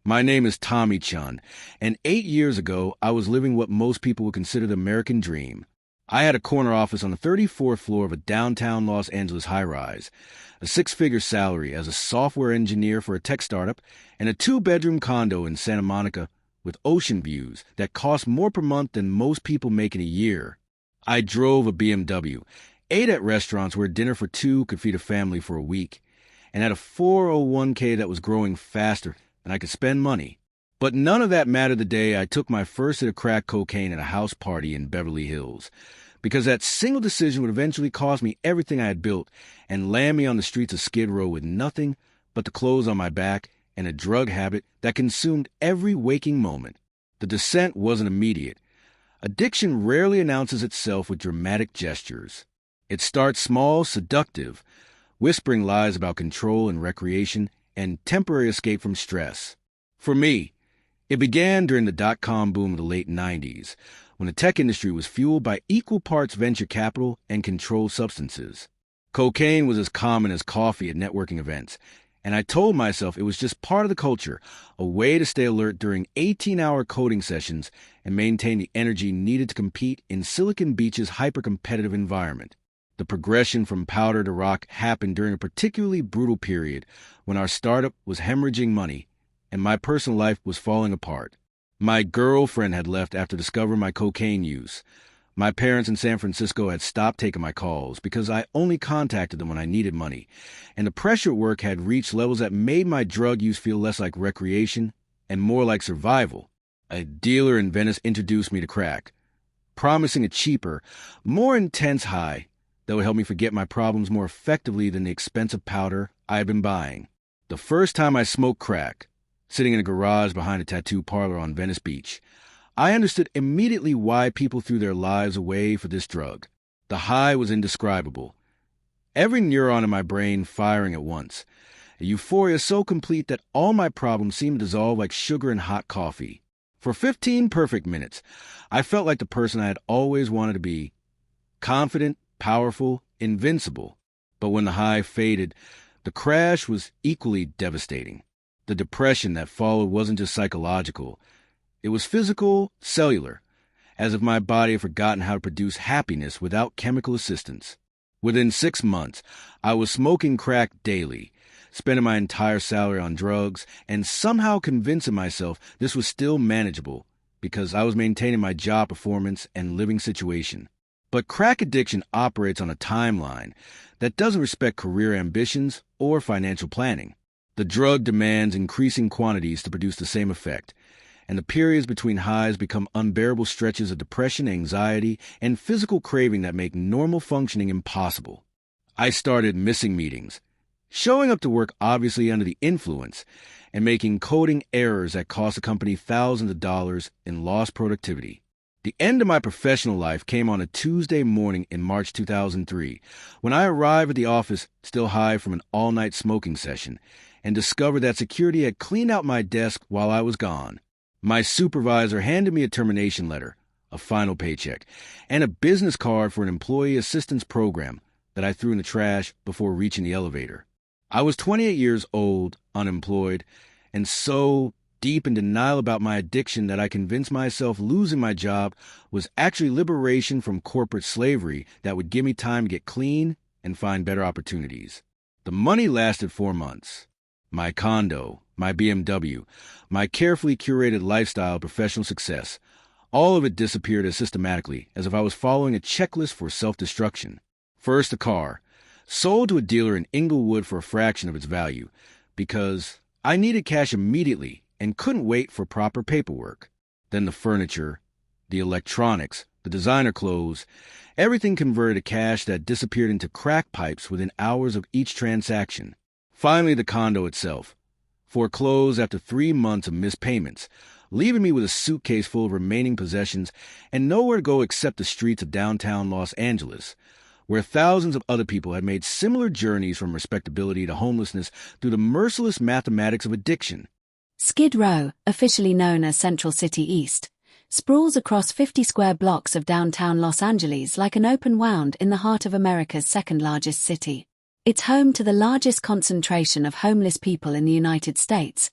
My name is Tommy Chun, and 8 years ago, I was living what most people would consider the American dream. I had a corner office on the 34th floor of a downtown Los Angeles high-rise, a six-figure salary as a software engineer for a tech startup, and a two-bedroom condo in Santa Monica with ocean views that cost more per month than most people make in a year. I drove a BMW, ate at restaurants where dinner for two could feed a family for a week, and had a 401k that was growing faster and I could spend money. But none of that mattered the day I took my first hit of crack cocaine at a house party in Beverly Hills, because that single decision would eventually cost me everything I had built and land me on the streets of Skid Row with nothing but the clothes on my back and a drug habit that consumed every waking moment. The descent wasn't immediate. Addiction rarely announces itself with dramatic gestures. It starts small, seductive, whispering lies about control and recreation and temporary escape from stress. For me, it began during the dot-com boom of the late 90s, when the tech industry was fueled by equal parts venture capital and controlled substances. Cocaine was as common as coffee at networking events, and I told myself it was just part of the culture, a way to stay alert during 18-hour coding sessions and maintain the energy needed to compete in Silicon Beach's hyper-competitive environment. The progression from powder to rock happened during a particularly brutal period when our startup was hemorrhaging money and my personal life was falling apart. My girlfriend had left after discovering my cocaine use. My parents in San Francisco had stopped taking my calls because I only contacted them when I needed money, and the pressure at work had reached levels that made my drug use feel less like recreation and more like survival. A dealer in Venice introduced me to crack, promising a cheaper, more intense high that would help me forget my problems more effectively than the expensive powder I had been buying. The first time I smoked crack, sitting in a garage behind a tattoo parlor on Venice Beach, I understood immediately why people threw their lives away for this drug. The high was indescribable. Every neuron in my brain firing at once. A euphoria so complete that all my problems seemed to dissolve like sugar in hot coffee. For 15 perfect minutes, I felt like the person I had always wanted to be. Confident, powerful, invincible. But when the high faded, the crash was equally devastating. The depression that followed wasn't just psychological. It was physical, cellular, as if my body had forgotten how to produce happiness without chemical assistance. Within 6 months, I was smoking crack daily, spending my entire salary on drugs, and somehow convincing myself this was still manageable because I was maintaining my job performance and living situation. But crack addiction operates on a timeline that doesn't respect career ambitions or financial planning. The drug demands increasing quantities to produce the same effect, and the periods between highs become unbearable stretches of depression, anxiety, and physical craving that make normal functioning impossible. I started missing meetings, showing up to work obviously under the influence, and making coding errors that cost the company thousands of dollars in lost productivity. The end of my professional life came on a Tuesday morning in March 2003, when I arrived at the office still high from an all-night smoking session, and discovered that security had cleaned out my desk while I was gone. My supervisor handed me a termination letter, a final paycheck, and a business card for an employee assistance program that I threw in the trash before reaching the elevator. I was 28 years old, unemployed, and so deep in denial about my addiction that I convinced myself losing my job was actually liberation from corporate slavery that would give me time to get clean and find better opportunities. The money lasted 4 months. My condo, my BMW, my carefully curated lifestyle, professional success, all of it disappeared as systematically as if I was following a checklist for self-destruction. First, the car, sold to a dealer in Inglewood for a fraction of its value, because I needed cash immediately and couldn't wait for proper paperwork. Then the furniture, the electronics, the designer clothes, everything converted to cash that disappeared into crack pipes within hours of each transaction. Finally, the condo itself, foreclosed after 3 months of missed payments, leaving me with a suitcase full of remaining possessions and nowhere to go except the streets of downtown Los Angeles, where thousands of other people had made similar journeys from respectability to homelessness through the merciless mathematics of addiction. Skid Row, officially known as Central City East, sprawls across 50 square blocks of downtown Los Angeles like an open wound in the heart of America's second-largest city. It's home to the largest concentration of homeless people in the United States,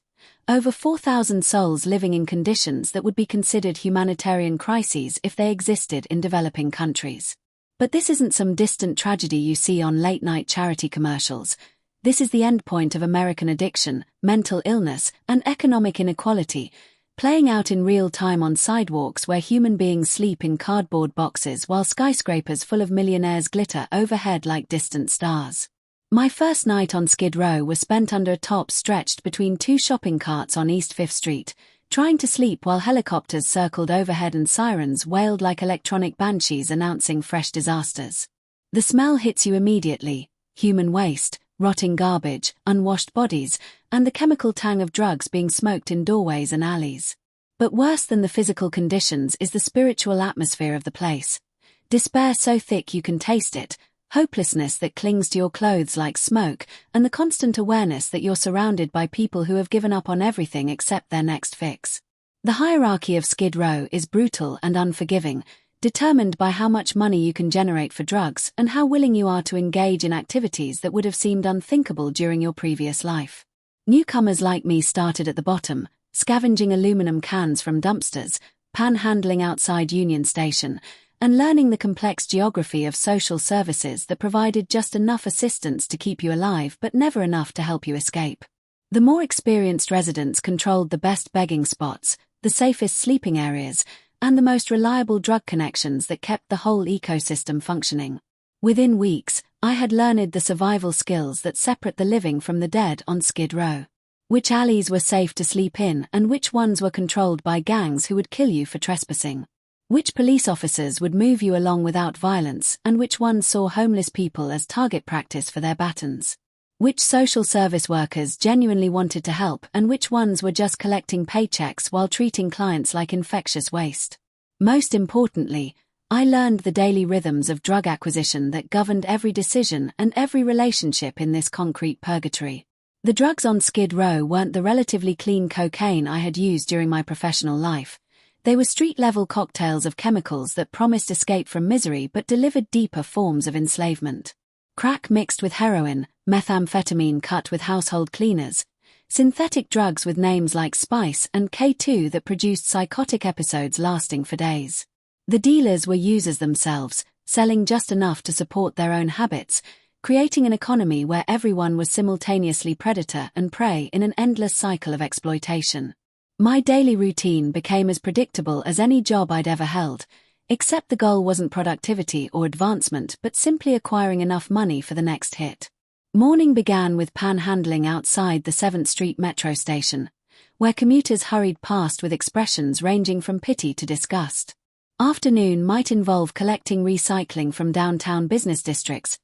Over 4,000 souls living in conditions that would be considered humanitarian crises if they existed in developing countries. But this isn't some distant tragedy you see on late-night charity commercials. This is the endpoint of American addiction, mental illness, and economic inequality, playing out in real time on sidewalks where human beings sleep in cardboard boxes while skyscrapers full of millionaires glitter overhead like distant stars. My first night on Skid Row was spent under a top stretched between two shopping carts on East 5th Street, trying to sleep while helicopters circled overhead and sirens wailed like electronic banshees announcing fresh disasters. The smell hits you immediately: human waste, rotting garbage, unwashed bodies, and the chemical tang of drugs being smoked in doorways and alleys. But worse than the physical conditions is the spiritual atmosphere of the place. Despair so thick you can taste it, hopelessness that clings to your clothes like smoke, and the constant awareness that you're surrounded by people who have given up on everything except their next fix. The hierarchy of Skid Row is brutal and unforgiving, determined by how much money you can generate for drugs and how willing you are to engage in activities that would have seemed unthinkable during your previous life. Newcomers like me started at the bottom, scavenging aluminum cans from dumpsters, panhandling outside Union Station, and learning the complex geography of social services that provided just enough assistance to keep you alive but never enough to help you escape. The more experienced residents controlled the best begging spots, the safest sleeping areas, and the most reliable drug connections that kept the whole ecosystem functioning. Within weeks, I had learned the survival skills that separate the living from the dead on Skid Row. Which alleys were safe to sleep in and which ones were controlled by gangs who would kill you for trespassing. Which police officers would move you along without violence and which ones saw homeless people as target practice for their batons. Which social service workers genuinely wanted to help and which ones were just collecting paychecks while treating clients like infectious waste. Most importantly, I learned the daily rhythms of drug acquisition that governed every decision and every relationship in this concrete purgatory. The drugs on Skid Row weren't the relatively clean cocaine I had used during my professional life. They were street-level cocktails of chemicals that promised escape from misery but delivered deeper forms of enslavement. Crack mixed with heroin, methamphetamine cut with household cleaners, synthetic drugs with names like Spice and K2 that produced psychotic episodes lasting for days. The dealers were users themselves, selling just enough to support their own habits, creating an economy where everyone was simultaneously predator and prey in an endless cycle of exploitation. My daily routine became as predictable as any job I'd ever held, except the goal wasn't productivity or advancement but simply acquiring enough money for the next hit. Morning began with panhandling outside the 7th Street metro station, where commuters hurried past with expressions ranging from pity to disgust. Afternoon might involve collecting recycling from downtown business districts,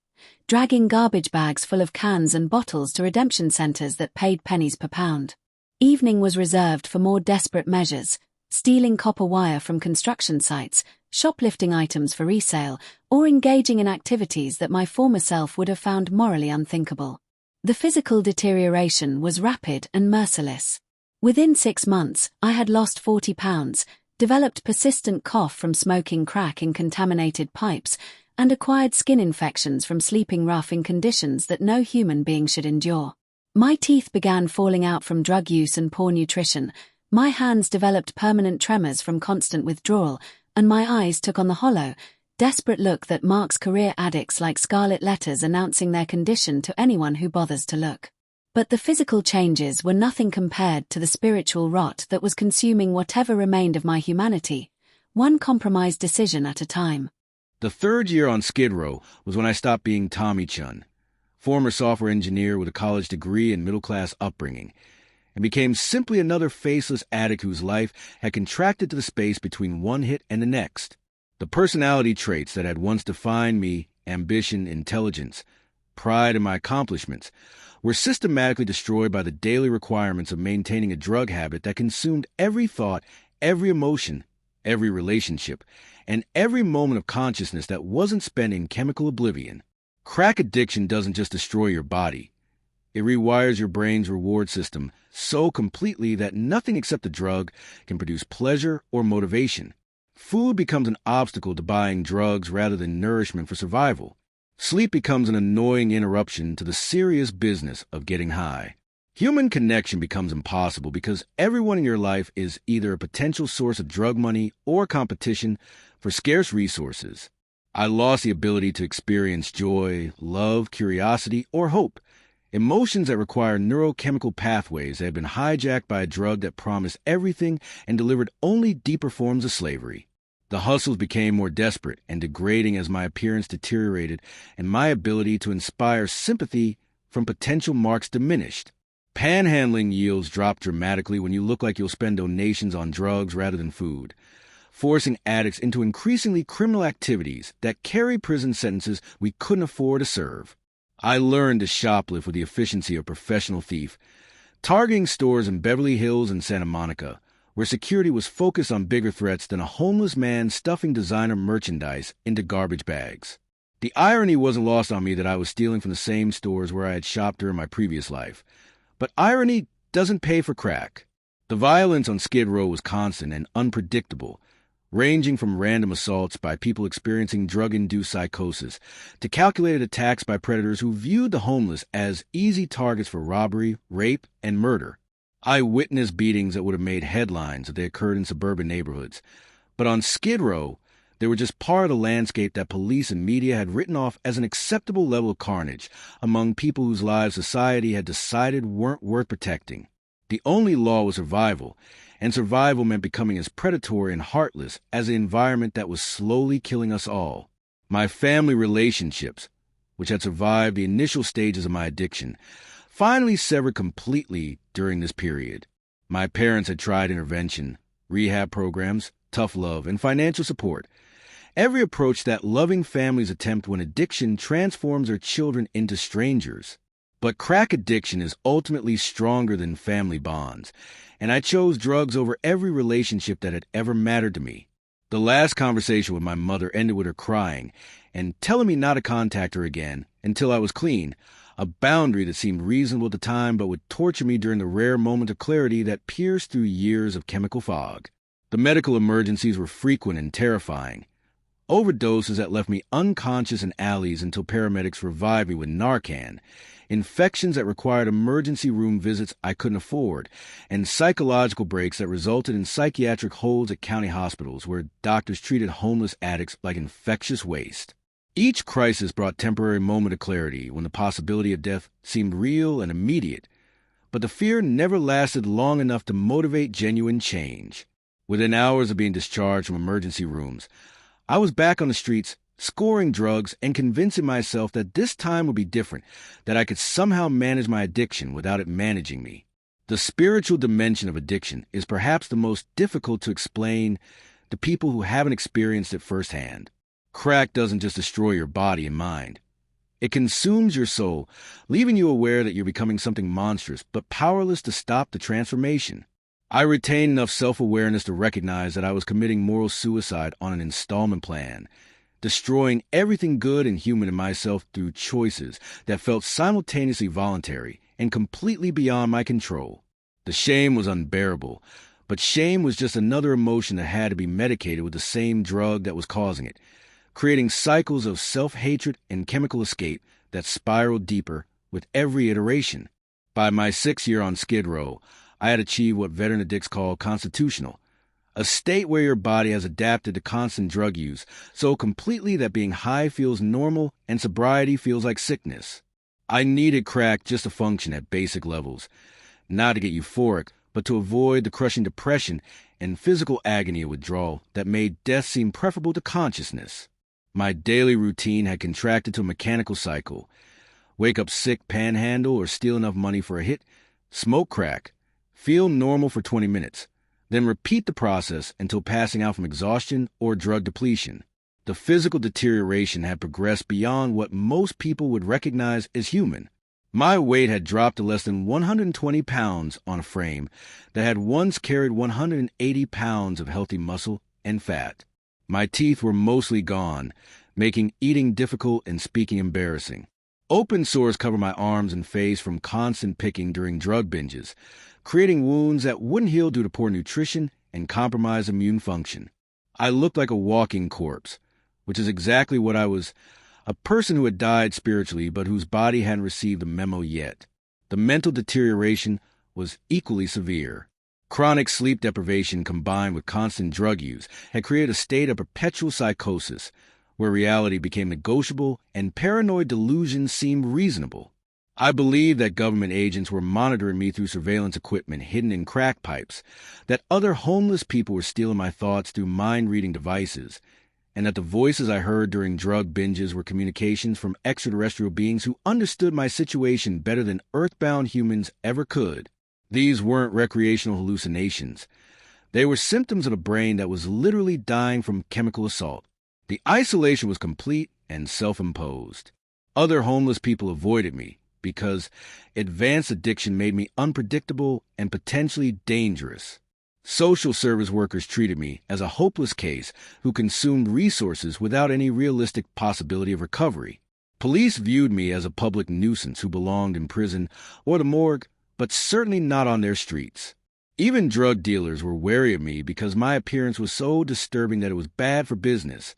dragging garbage bags full of cans and bottles to redemption centers that paid pennies per pound. Evening was reserved for more desperate measures, stealing copper wire from construction sites, shoplifting items for resale, or engaging in activities that my former self would have found morally unthinkable. The physical deterioration was rapid and merciless. Within 6 months, I had lost 40 pounds, developed persistent cough from smoking crack in contaminated pipes, and acquired skin infections from sleeping rough in conditions that no human being should endure. My teeth began falling out from drug use and poor nutrition, my hands developed permanent tremors from constant withdrawal, and my eyes took on the hollow, desperate look that marks career addicts like scarlet letters announcing their condition to anyone who bothers to look. But the physical changes were nothing compared to the spiritual rot that was consuming whatever remained of my humanity, one compromised decision at a time. The third year on Skid Row was when I stopped being Tommy Chun, former software engineer with a college degree and middle-class upbringing, and became simply another faceless addict whose life had contracted to the space between one hit and the next. The personality traits that had once defined me, ambition, intelligence, pride in my accomplishments, were systematically destroyed by the daily requirements of maintaining a drug habit that consumed every thought, every emotion, every relationship, and every moment of consciousness that wasn't spent in chemical oblivion. Crack addiction doesn't just destroy your body. It rewires your brain's reward system so completely that nothing except the drug can produce pleasure or motivation. Food becomes an obstacle to buying drugs rather than nourishment for survival. Sleep becomes an annoying interruption to the serious business of getting high. Human connection becomes impossible because everyone in your life is either a potential source of drug money or competition for scarce resources. I lost the ability to experience joy, love, curiosity, or hope, emotions that require neurochemical pathways that had been hijacked by a drug that promised everything and delivered only deeper forms of slavery. The hustles became more desperate and degrading as my appearance deteriorated and my ability to inspire sympathy from potential marks diminished. Panhandling yields drop dramatically when you look like you'll spend donations on drugs rather than food, forcing addicts into increasingly criminal activities that carry prison sentences we couldn't afford to serve. I learned to shoplift with the efficiency of a professional thief, targeting stores in Beverly Hills and Santa Monica, where security was focused on bigger threats than a homeless man stuffing designer merchandise into garbage bags. The irony wasn't lost on me that I was stealing from the same stores where I had shopped during my previous life. But irony doesn't pay for crack. The violence on Skid Row was constant and unpredictable, ranging from random assaults by people experiencing drug-induced psychosis to calculated attacks by predators who viewed the homeless as easy targets for robbery, rape, and murder. I witnessed beatings that would have made headlines if they occurred in suburban neighborhoods. But on Skid Row, they were just part of the landscape that police and media had written off as an acceptable level of carnage among people whose lives society had decided weren't worth protecting. The only law was survival, and survival meant becoming as predatory and heartless as the environment that was slowly killing us all. My family relationships, which had survived the initial stages of my addiction, finally severed completely during this period. My parents had tried intervention, rehab programs, tough love, and financial support. Every approach that loving families attempt when addiction transforms their children into strangers. But crack addiction is ultimately stronger than family bonds, and I chose drugs over every relationship that had ever mattered to me. The last conversation with my mother ended with her crying and telling me not to contact her again until I was clean, a boundary that seemed reasonable at the time but would torture me during the rare moment of clarity that pierced through years of chemical fog. The medical emergencies were frequent and terrifying. Overdoses that left me unconscious in alleys until paramedics revived me with Narcan, infections that required emergency room visits I couldn't afford, and psychological breaks that resulted in psychiatric holds at county hospitals where doctors treated homeless addicts like infectious waste. Each crisis brought temporary moment of clarity when the possibility of death seemed real and immediate, but the fear never lasted long enough to motivate genuine change. Within hours of being discharged from emergency rooms, I was back on the streets, scoring drugs and convincing myself that this time would be different, that I could somehow manage my addiction without it managing me. The spiritual dimension of addiction is perhaps the most difficult to explain to people who haven't experienced it firsthand. Crack doesn't just destroy your body and mind. It consumes your soul, leaving you aware that you're becoming something monstrous, but powerless to stop the transformation. I retained enough self-awareness to recognize that I was committing moral suicide on an installment plan, destroying everything good and human in myself through choices that felt simultaneously voluntary and completely beyond my control. The shame was unbearable, but shame was just another emotion that had to be medicated with the same drug that was causing it, creating cycles of self-hatred and chemical escape that spiraled deeper with every iteration. By my 6th year on Skid Row, I had achieved what veteran addicts call constitutional, a state where your body has adapted to constant drug use so completely that being high feels normal and sobriety feels like sickness. I needed crack just to function at basic levels, not to get euphoric, but to avoid the crushing depression and physical agony of withdrawal that made death seem preferable to consciousness. My daily routine had contracted to a mechanical cycle. Wake up sick, panhandle, or steal enough money for a hit, smoke crack, feel normal for 20 minutes, then repeat the process until passing out from exhaustion or drug depletion. The physical deterioration had progressed beyond what most people would recognize as human. My weight had dropped to less than 120 pounds on a frame that had once carried 180 pounds of healthy muscle and fat. My teeth were mostly gone, making eating difficult and speaking embarrassing. Open sores covered my arms and face from constant picking during drug binges, creating wounds that wouldn't heal due to poor nutrition and compromised immune function. I looked like a walking corpse, which is exactly what I was, a person who had died spiritually but whose body hadn't received the memo yet. The mental deterioration was equally severe. Chronic sleep deprivation combined with constant drug use had created a state of perpetual psychosis, where reality became negotiable and paranoid delusions seemed reasonable. I believed that government agents were monitoring me through surveillance equipment hidden in crack pipes, that other homeless people were stealing my thoughts through mind-reading devices, and that the voices I heard during drug binges were communications from extraterrestrial beings who understood my situation better than earthbound humans ever could. These weren't recreational hallucinations. They were symptoms of a brain that was literally dying from chemical assault. The isolation was complete and self-imposed. Other homeless people avoided me because advanced addiction made me unpredictable and potentially dangerous. Social service workers treated me as a hopeless case who consumed resources without any realistic possibility of recovery. Police viewed me as a public nuisance who belonged in prison or the morgue, but certainly not on their streets. Even drug dealers were wary of me because my appearance was so disturbing that it was bad for business.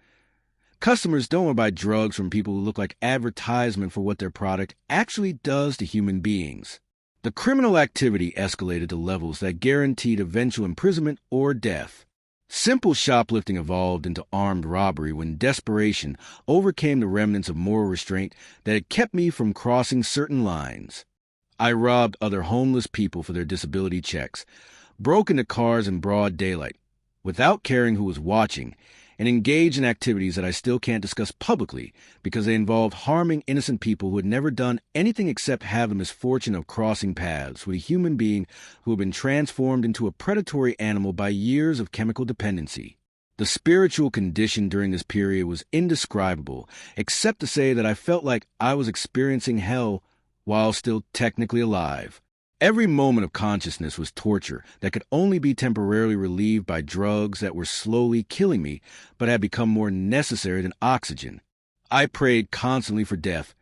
Customers don't want to buy drugs from people who look like advertisement for what their product actually does to human beings. The criminal activity escalated to levels that guaranteed eventual imprisonment or death. Simple shoplifting evolved into armed robbery when desperation overcame the remnants of moral restraint that had kept me from crossing certain lines. I robbed other homeless people for their disability checks, broke into cars in broad daylight, without caring who was watching, and engaged in activities that I still can't discuss publicly because they involved harming innocent people who had never done anything except have the misfortune of crossing paths with a human being who had been transformed into a predatory animal by years of chemical dependency. The spiritual condition during this period was indescribable, except to say that I felt like I was experiencing hell while still technically alive. Every moment of consciousness was torture that could only be temporarily relieved by drugs that were slowly killing me but had become more necessary than oxygen. I prayed constantly for death,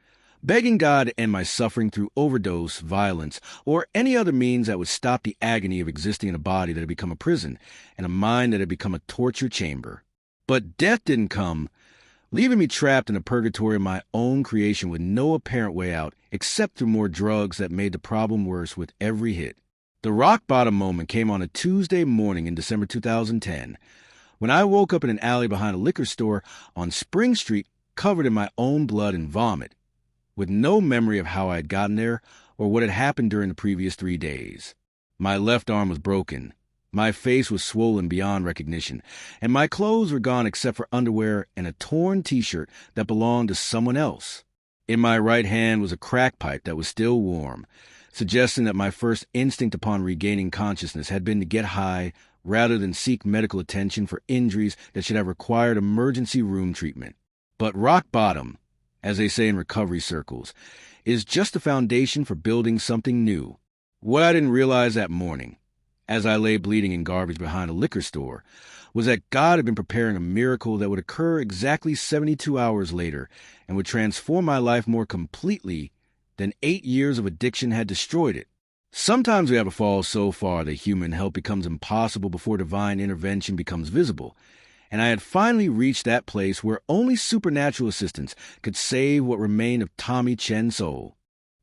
begging God to end my suffering through overdose, violence, or any other means that would stop the agony of existing in a body that had become a prison and a mind that had become a torture chamber. But death didn't come, leaving me trapped in a purgatory of my own creation with no apparent way out except through more drugs that made the problem worse with every hit. The rock bottom moment came on a Tuesday morning in December 2010, when I woke up in an alley behind a liquor store on Spring Street covered in my own blood and vomit, with no memory of how I had gotten there or what had happened during the previous 3 days. My left arm was broken. My face was swollen beyond recognition, and my clothes were gone except for underwear and a torn t-shirt that belonged to someone else. In my right hand was a crack pipe that was still warm, suggesting that my first instinct upon regaining consciousness had been to get high rather than seek medical attention for injuries that should have required emergency room treatment. But rock bottom, as they say in recovery circles, is just the foundation for building something new. What I didn't realize that morning, as I lay bleeding in garbage behind a liquor store, was that God had been preparing a miracle that would occur exactly 72 hours later and would transform my life more completely than 8 years of addiction had destroyed it. Sometimes we have to fall so far that human help becomes impossible before divine intervention becomes visible, and I had finally reached that place where only supernatural assistance could save what remained of Tommy Chen's soul.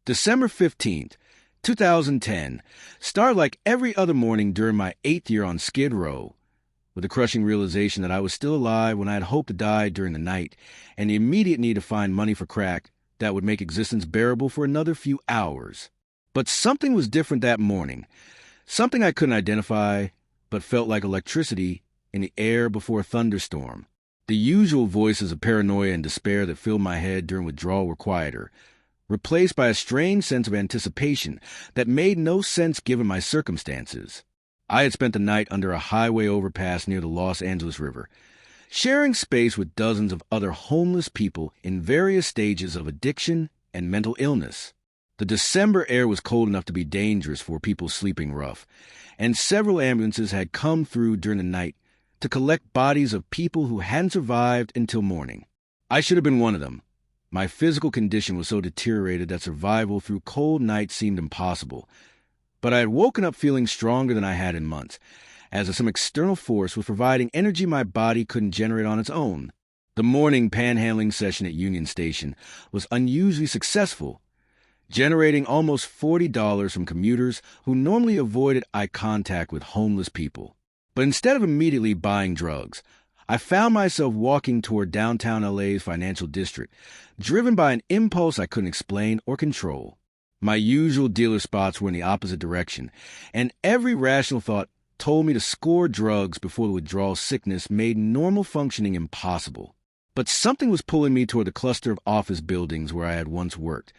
December 15th, 2010, started like every other morning during my 8th year on Skid Row, with the crushing realization that I was still alive when I had hoped to die during the night, and the immediate need to find money for crack that would make existence bearable for another few hours. But something was different that morning, something I couldn't identify, but felt like electricity in the air before a thunderstorm. The usual voices of paranoia and despair that filled my head during withdrawal were quieter, replaced by a strange sense of anticipation that made no sense given my circumstances. I had spent the night under a highway overpass near the Los Angeles River, sharing space with dozens of other homeless people in various stages of addiction and mental illness. The December air was cold enough to be dangerous for people sleeping rough, and several ambulances had come through during the night to collect bodies of people who hadn't survived until morning. I should have been one of them. My physical condition was so deteriorated that survival through cold nights seemed impossible. But I had woken up feeling stronger than I had in months, as if some external force was providing energy my body couldn't generate on its own. The morning panhandling session at Union Station was unusually successful, generating almost $40 from commuters who normally avoided eye contact with homeless people. But instead of immediately buying drugs, I found myself walking toward downtown LA's financial district, driven by an impulse I couldn't explain or control. My usual dealer spots were in the opposite direction, and every rational thought told me to score drugs before the withdrawal sickness made normal functioning impossible. But something was pulling me toward the cluster of office buildings where I had once worked,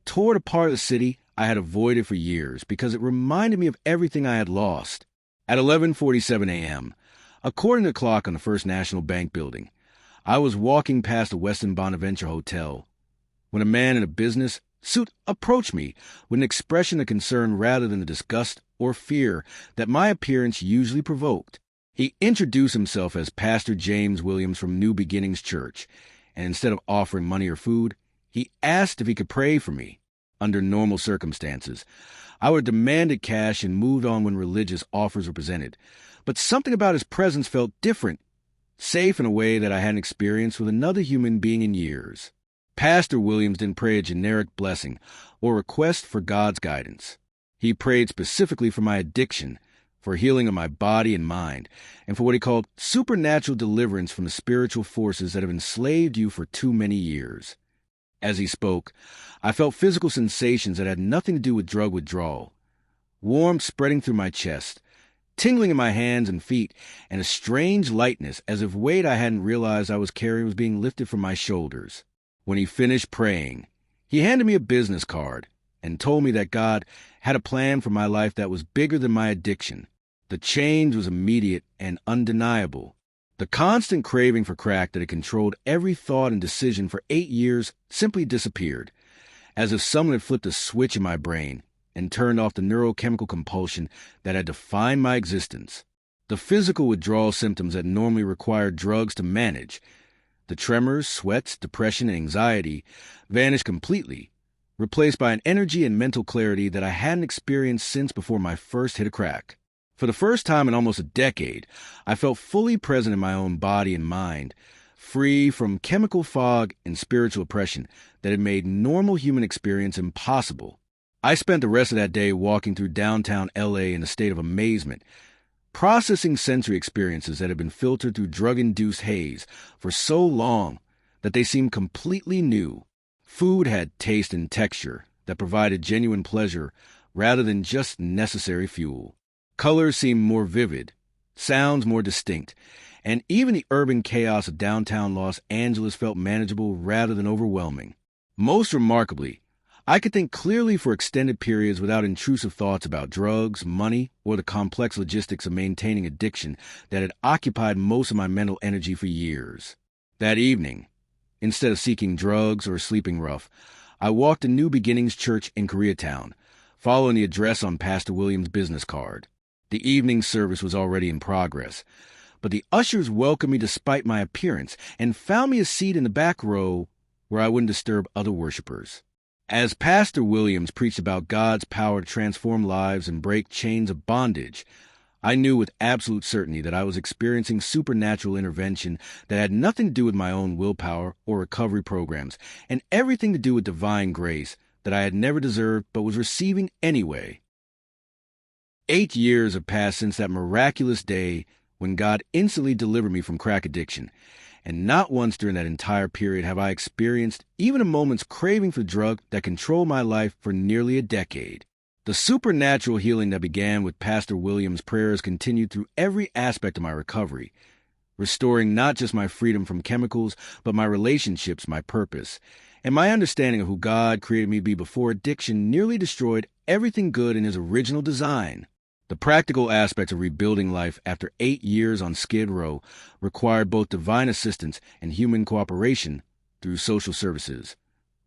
toward a part of the city I had avoided for years because it reminded me of everything I had lost. At 11:47 a.m., according to the clock on the First National Bank building, I was walking past the Westin Bonaventure Hotel when a man in a business suit approached me with an expression of concern rather than the disgust or fear that my appearance usually provoked. He introduced himself as Pastor James Williams from New Beginnings Church, and instead of offering money or food, he asked if he could pray for me. Under normal circumstances, I would have demanded cash and moved on when religious offers were presented, but something about his presence felt different, safe in a way that I hadn't experienced with another human being in years. Pastor Williams didn't pray a generic blessing or request for God's guidance. He prayed specifically for my addiction, for healing of my body and mind, and for what he called supernatural deliverance from the spiritual forces that have enslaved you for too many years. As he spoke, I felt physical sensations that had nothing to do with drug withdrawal. Warmth spreading through my chest, tingling in my hands and feet, and a strange lightness as if weight I hadn't realized I was carrying was being lifted from my shoulders. When he finished praying, he handed me a business card and told me that God had a plan for my life that was bigger than my addiction. The change was immediate and undeniable. The constant craving for crack that had controlled every thought and decision for 8 years simply disappeared, as if someone had flipped a switch in my brain and turned off the neurochemical compulsion that had defined my existence. The physical withdrawal symptoms that normally required drugs to manage, the tremors, sweats, depression, and anxiety, vanished completely, replaced by an energy and mental clarity that I hadn't experienced since before my first hit of crack. For the first time in almost a decade, I felt fully present in my own body and mind, free from chemical fog and spiritual oppression that had made normal human experience impossible. I spent the rest of that day walking through downtown LA in a state of amazement, processing sensory experiences that had been filtered through drug-induced haze for so long that they seemed completely new. Food had taste and texture that provided genuine pleasure rather than just necessary fuel. Colors seemed more vivid, sounds more distinct, and even the urban chaos of downtown Los Angeles felt manageable rather than overwhelming. Most remarkably, I could think clearly for extended periods without intrusive thoughts about drugs, money, or the complex logistics of maintaining addiction that had occupied most of my mental energy for years. That evening, instead of seeking drugs or sleeping rough, I walked to New Beginnings Church in Koreatown, following the address on Pastor Williams' business card. The evening service was already in progress, but the ushers welcomed me despite my appearance and found me a seat in the back row where I wouldn't disturb other worshipers. As Pastor Williams preached about God's power to transform lives and break chains of bondage, I knew with absolute certainty that I was experiencing supernatural intervention that had nothing to do with my own willpower or recovery programs, and everything to do with divine grace that I had never deserved but was receiving anyway. 8 years have passed since that miraculous day when God instantly delivered me from crack addiction, and not once during that entire period have I experienced even a moment's craving for the drug that controlled my life for nearly a decade. The supernatural healing that began with Pastor Williams' prayers continued through every aspect of my recovery, restoring not just my freedom from chemicals, but my relationships, my purpose, and my understanding of who God created me to be before addiction nearly destroyed everything good in His original design. The practical aspects of rebuilding life after 8 years on Skid Row required both divine assistance and human cooperation through social services,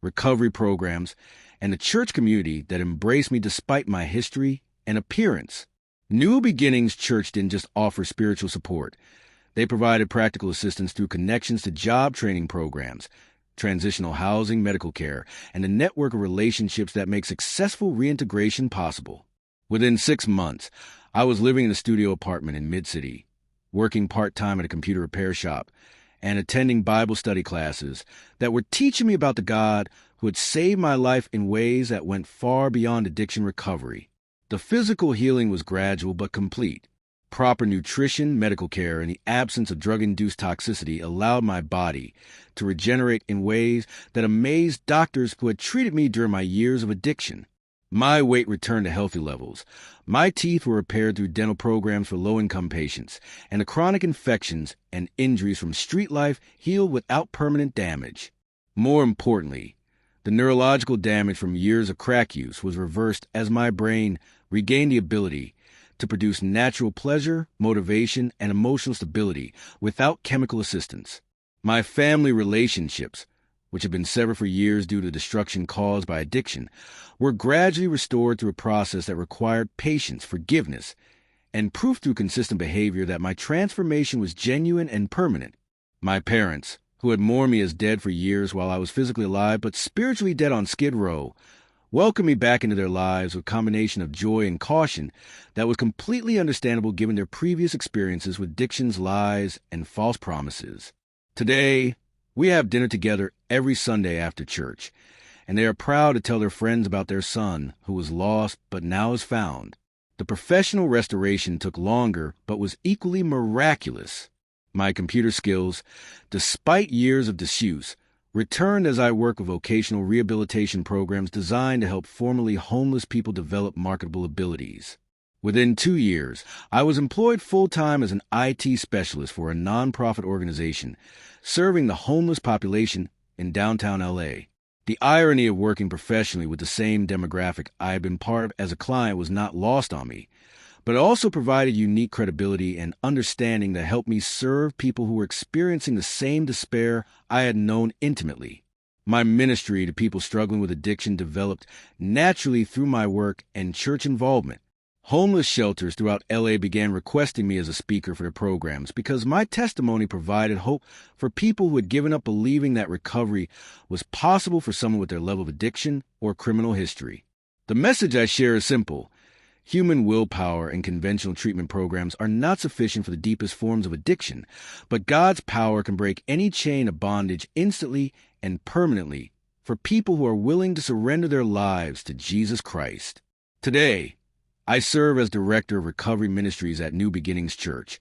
recovery programs, and a church community that embraced me despite my history and appearance. New Beginnings Church didn't just offer spiritual support. They provided practical assistance through connections to job training programs, transitional housing, medical care, and a network of relationships that make successful reintegration possible. Within 6 months, I was living in a studio apartment in Mid-City, working part-time at a computer repair shop, and attending Bible study classes that were teaching me about the God who had saved my life in ways that went far beyond addiction recovery. The physical healing was gradual but complete. Proper nutrition, medical care, and the absence of drug-induced toxicity allowed my body to regenerate in ways that amazed doctors who had treated me during my years of addiction. My weight returned to healthy levels. My teeth were repaired through dental programs for low-income patients, and the chronic infections and injuries from street life healed without permanent damage. More importantly, the neurological damage from years of crack use was reversed as my brain regained the ability to produce natural pleasure, motivation, and emotional stability without chemical assistance. My family relationships, which had been severed for years due to destruction caused by addiction, were gradually restored through a process that required patience, forgiveness, and proof through consistent behavior that my transformation was genuine and permanent. My parents, who had mourned me as dead for years while I was physically alive but spiritually dead on Skid Row, welcomed me back into their lives with a combination of joy and caution that was completely understandable given their previous experiences with addiction's lies and false promises. Today, we have dinner together every Sunday after church, and they are proud to tell their friends about their son, who was lost but now is found. The professional restoration took longer but was equally miraculous. My computer skills, despite years of disuse, returned as I work with vocational rehabilitation programs designed to help formerly homeless people develop marketable abilities. Within 2 years, I was employed full-time as an IT specialist for a nonprofit organization serving the homeless population in downtown LA. The irony of working professionally with the same demographic I had been part of as a client was not lost on me, but it also provided unique credibility and understanding that helped me serve people who were experiencing the same despair I had known intimately. My ministry to people struggling with addiction developed naturally through my work and church involvement. Homeless shelters throughout LA began requesting me as a speaker for their programs because my testimony provided hope for people who had given up believing that recovery was possible for someone with their level of addiction or criminal history. The message I share is simple. Human willpower and conventional treatment programs are not sufficient for the deepest forms of addiction, but God's power can break any chain of bondage instantly and permanently for people who are willing to surrender their lives to Jesus Christ. Today, I serve as Director of Recovery Ministries at New Beginnings Church,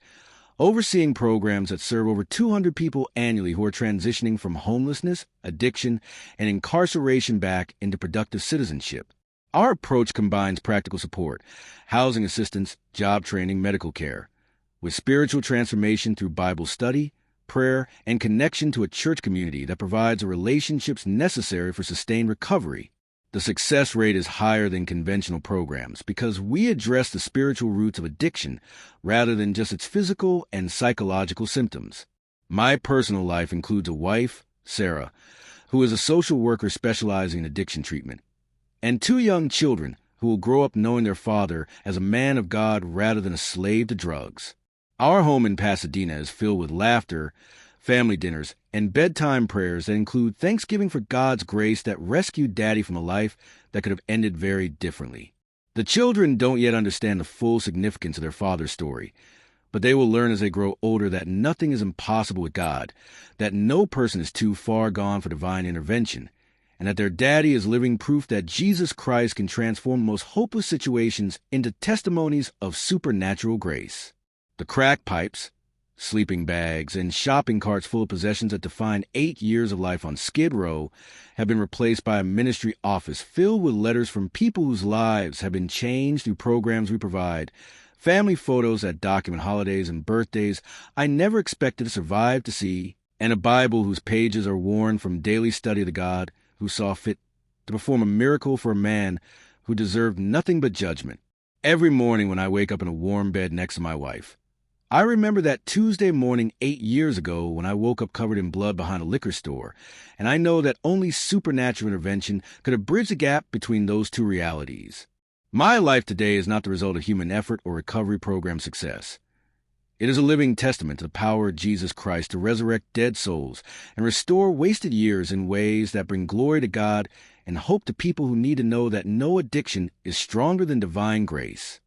overseeing programs that serve over 200 people annually who are transitioning from homelessness, addiction, and incarceration back into productive citizenship. Our approach combines practical support, housing assistance, job training, medical care, with spiritual transformation through Bible study, prayer, and connection to a church community that provides the relationships necessary for sustained recovery. The success rate is higher than conventional programs because we address the spiritual roots of addiction rather than just its physical and psychological symptoms. My personal life includes a wife, Sarah, who is a social worker specializing in addiction treatment, and 2 young children who will grow up knowing their father as a man of God rather than a slave to drugs. Our home in Pasadena is filled with laughter, family dinners, and bedtime prayers that include thanksgiving for God's grace that rescued Daddy from a life that could have ended very differently. The children don't yet understand the full significance of their father's story, but they will learn as they grow older that nothing is impossible with God, that no person is too far gone for divine intervention, and that their daddy is living proof that Jesus Christ can transform the most hopeless situations into testimonies of supernatural grace. The crack pipes, sleeping bags, and shopping carts full of possessions that defined 8 years of life on Skid Row have been replaced by a ministry office filled with letters from people whose lives have been changed through programs we provide, family photos that document holidays and birthdays I never expected to survive to see, and a Bible whose pages are worn from daily study of the God who saw fit to perform a miracle for a man who deserved nothing but judgment. Every morning when I wake up in a warm bed next to my wife, I remember that Tuesday morning 8 years ago when I woke up covered in blood behind a liquor store, and I know that only supernatural intervention could have bridged the gap between those two realities. My life today is not the result of human effort or recovery program success. It is a living testament to the power of Jesus Christ to resurrect dead souls and restore wasted years in ways that bring glory to God and hope to people who need to know that no addiction is stronger than divine grace.